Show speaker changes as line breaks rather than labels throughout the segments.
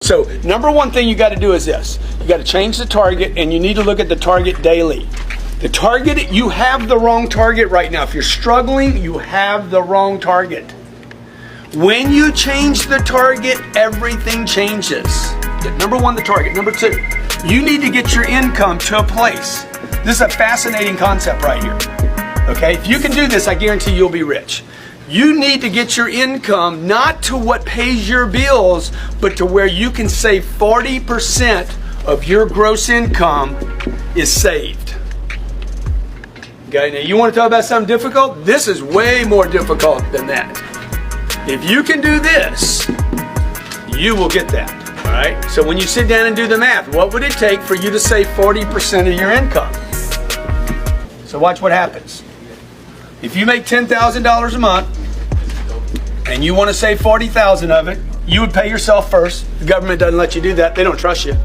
So number one thing you got to do is this. You got to change the target, and you need to look at the target daily. The target, you have the wrong target right now. If you're struggling, you have the wrong target. When you change the target, everything changes. Number one, the target. Number two, you need to get your income to a place. This is a fascinating concept right here. Okay, if you can do this, I guarantee you'll be rich. You need to get your income not to what pays your bills, but to where you can save 40% of your gross income is saved. Okay, now you want to talk about something difficult? This is way more difficult than that. If you can do this, you will get that. All right? So when you sit down and do the math, what would it take for you to save 40% of your income? So watch what happens. If you make $10,000 a month and you want to save $40,000 of it, you would pay yourself first. The government doesn't let you do that. They don't trust you.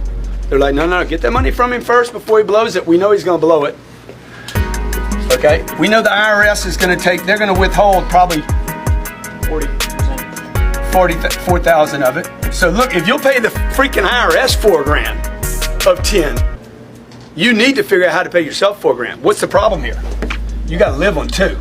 They're like, no, get that money from him first before he blows it. We know he's going to blow it. Okay? We know the IRS is going to take, they're going to withhold probably 4,000 of it. So look, if you'll pay the freaking IRS $4,000 of 10, you need to figure out how to pay yourself $4,000. What's the problem here? You got to live on 2.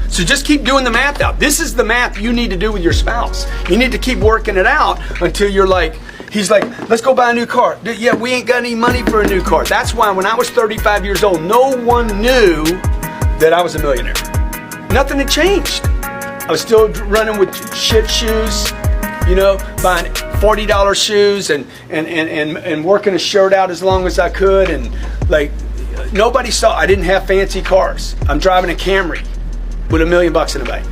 So just keep doing the math out. This is the math you need to do with your spouse. You need to keep working it out until you're like, he's like, let's go buy a new car. Yeah, we ain't got any money for a new car. That's why when I was 35 years old, no one knew that I was a millionaire. Nothing had changed. I was still running with shit shoes, you know, buying $40 shoes and working a shirt out as long as I could. And like, nobody saw, I didn't have fancy cars. I'm driving a Camry with $1 million in the bank.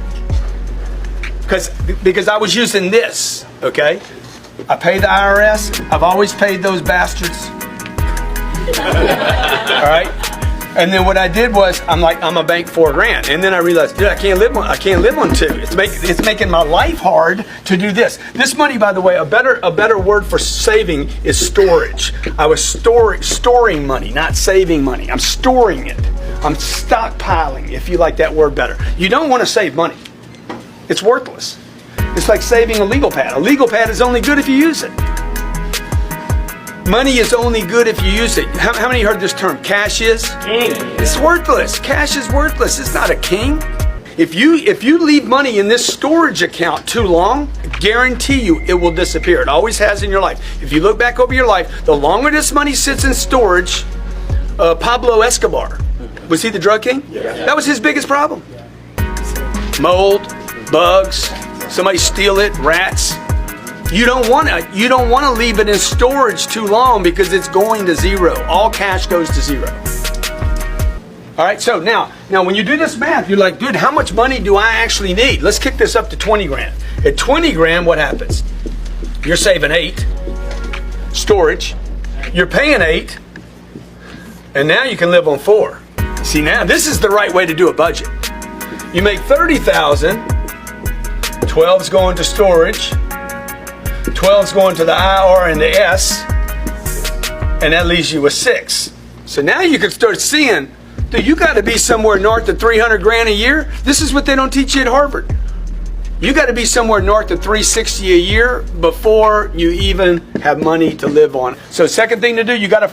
Because I was using this, okay? I pay the IRS. I've always paid those bastards. All right? And then what I did was, I'm like, I'm a bank $4,000. And then I realized, dude, I can't live on 2. It's making my life hard to do this. This money, by the way, a better word for saving is storage. I was storing money, not saving money. I'm storing it. I'm stockpiling, if you like that word better. You don't want to save money. It's worthless. It's like saving a legal pad. A legal pad is only good if you use it. Money is only good if you use it. How many heard this term? Cash is? King. It's worthless. Cash is worthless. It's not a king. If you leave money in this storage account too long, guarantee you it will disappear. It always has in your life. If you look back over your life, the longer this money sits in storage, Pablo Escobar, was he the drug king? Yeah. That was his biggest problem. Mold, bugs, somebody steal it, rats. You don't want to leave it in storage too long because it's going to zero. All cash goes to zero. All right, so now when you do this math, you're like, dude, how much money do I actually need? Let's kick this up to 20 grand. At 20 grand, what happens? You're saving 8. Storage. You're paying 8. And now you can live on 4. See, now this is the right way to do a budget. You make 30,000. 12's going to storage. 12's going to the IR and the S, and that leaves you with 6. So now you can start seeing, dude, you got to be somewhere north of 300 grand a year. This is what they don't teach you at Harvard. You got to be somewhere north of 360 a year before you even have money to live on. So second thing to do, you got to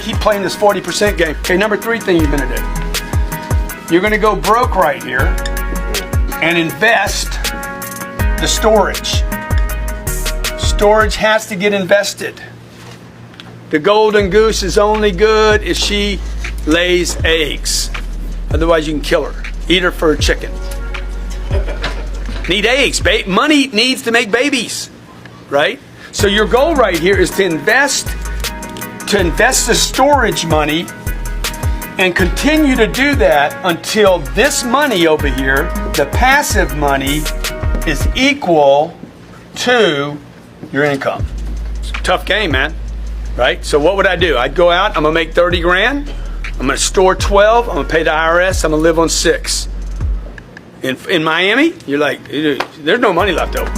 keep playing this 40% game. Okay, number 3 thing you're going to do. You're going to go broke right here and invest the storage. Storage has to get invested. The golden goose is only good if she lays eggs. Otherwise, you can kill her. Eat her for a chicken. Need eggs. Money needs to make babies, right? So your goal right here is to invest the storage money and continue to do that until this money over here, the passive money, is equal to your income. It's a tough game, man. Right? So what would I do? I'd go out, I'm going to make 30 grand. I'm going to store 12. I'm going to pay the IRS. I'm going to live on 6. In Miami, you're like, there's no money left over.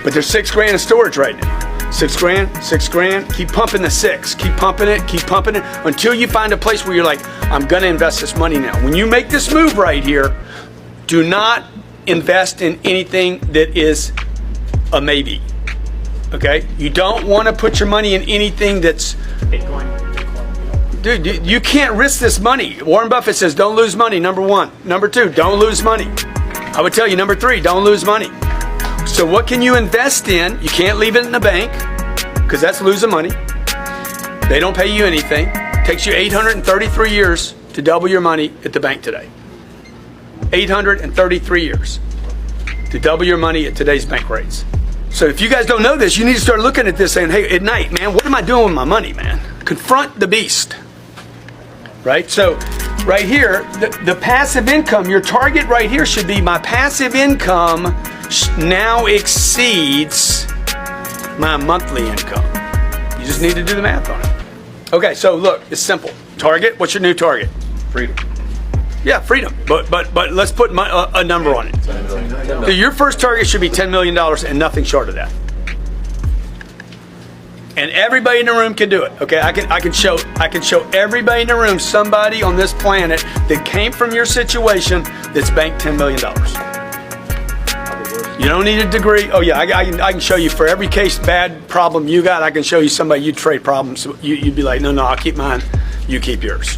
But there's 6 grand in storage right now. 6 grand, 6 grand. Keep pumping the 6. Keep pumping it until you find a place where you're like, I'm going to invest this money now. When you make this move right here, do not invest in anything that is a maybe. Okay? You don't want to put your money in anything that's...
Bitcoin.
Dude, you can't risk this money. Warren Buffett says, don't lose money, number one. Number two, don't lose money. I would tell you, number three, don't lose money. So what can you invest in? You can't leave it in the bank, because that's losing money. They don't pay you anything. It takes you 833 years to double your money at the bank today. 833 years to double your money at today's bank rates. So if you guys don't know this, you need to start looking at this saying, hey, at night, man, what am I doing with my money, man? Confront the beast. Right? So right here, the passive income, your target right here should be my passive income now exceeds my monthly income. You just need to do the math on it. Okay, so look, it's simple. Target, what's your new target?
Freedom.
Yeah, freedom. But let's put a number on it. So your first target should be $10 million and nothing short of that. And everybody in the room can do it. Okay, I can show everybody in the room somebody on this planet that came from your situation that's banked $10 million. You don't need a degree. Oh yeah, I can show you for every case, bad problem you got. I can show you somebody you trade problems. You'd be like, no, I'll keep mine. You keep yours.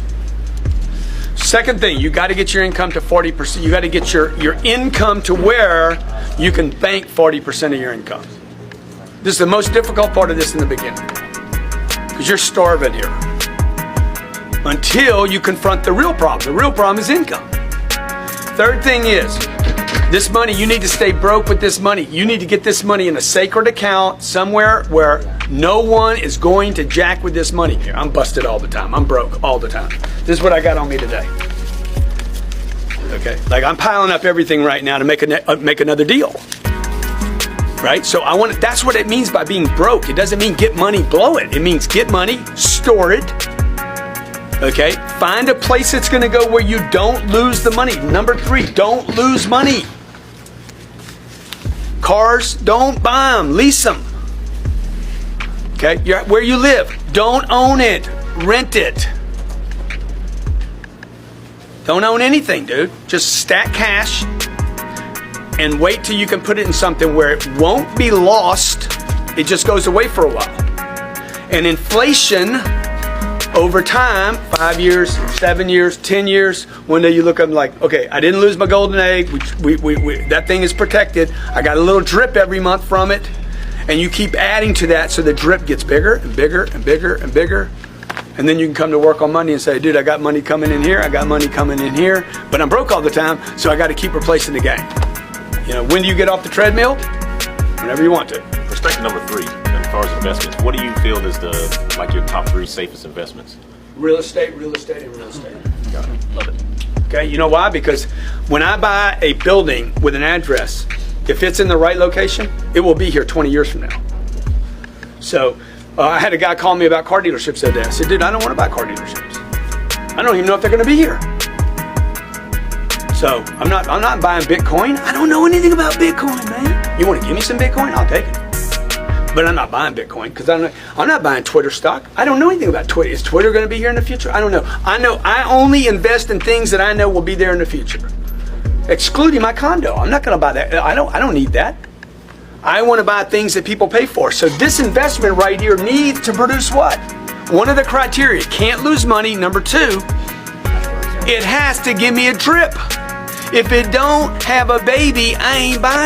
Second thing, you got to get your income to 40%. You got to get your income to where you can bank 40% of your income. This is the most difficult part of this in the beginning, because you're starving here until you confront the real problem. The real problem is income. Third thing is, this money, you need to stay broke with this money. You need to get this money in a sacred account somewhere where no one is going to jack with this money. Here, I'm busted all the time. I'm broke all the time. This is what I got on me today. Okay, like I'm piling up everything right now to make another deal. Right? So that's what it means by being broke. It doesn't mean get money, blow it. It means get money, store it. Okay? Find a place that's going to go where you don't lose the money. Number three, don't lose money. Cars, don't buy them, lease them. Okay? Where you live, don't own it, rent it. Don't own anything, dude. Just stack cash and wait till you can put it in something where it won't be lost. It just goes away for a while. And inflation over time, 5 years, 7 years, 10 years, one day you look up and like, okay, I didn't lose my golden egg. That thing is protected. I got a little drip every month from it. And you keep adding to that so the drip gets bigger and bigger and bigger and bigger. And then you can come to work on Monday and say, dude, I got money coming in here. I got money coming in here. But I'm broke all the time, so I got to keep replacing the game. You know, when do you get off the treadmill? Whenever you want to.
Perspective number three, as far as investments, what do you feel is your top three safest investments?
Real estate, and real estate.
Got it. Love it.
Okay, you know why? Because when I buy a building with an address, if it's in the right location, it will be here 20 years from now. So I had a guy call me about car dealerships the other day. I said, dude, I don't want to buy car dealerships. I don't even know if they're going to be here. So I'm not buying Bitcoin. I don't know anything about Bitcoin, man. You want to give me some Bitcoin? I'll take it. But I'm not buying Bitcoin because I'm not buying Twitter stock. I don't know anything about Twitter. Is Twitter going to be here in the future? I don't know. I only invest in things that I know will be there in the future, excluding my condo. I'm not going to buy that. I don't need that. I want to buy things that people pay for. So this investment right here needs to produce what? One of the criteria: can't lose money. Number two, it has to give me a drip. If it don't have a baby, I ain't buying.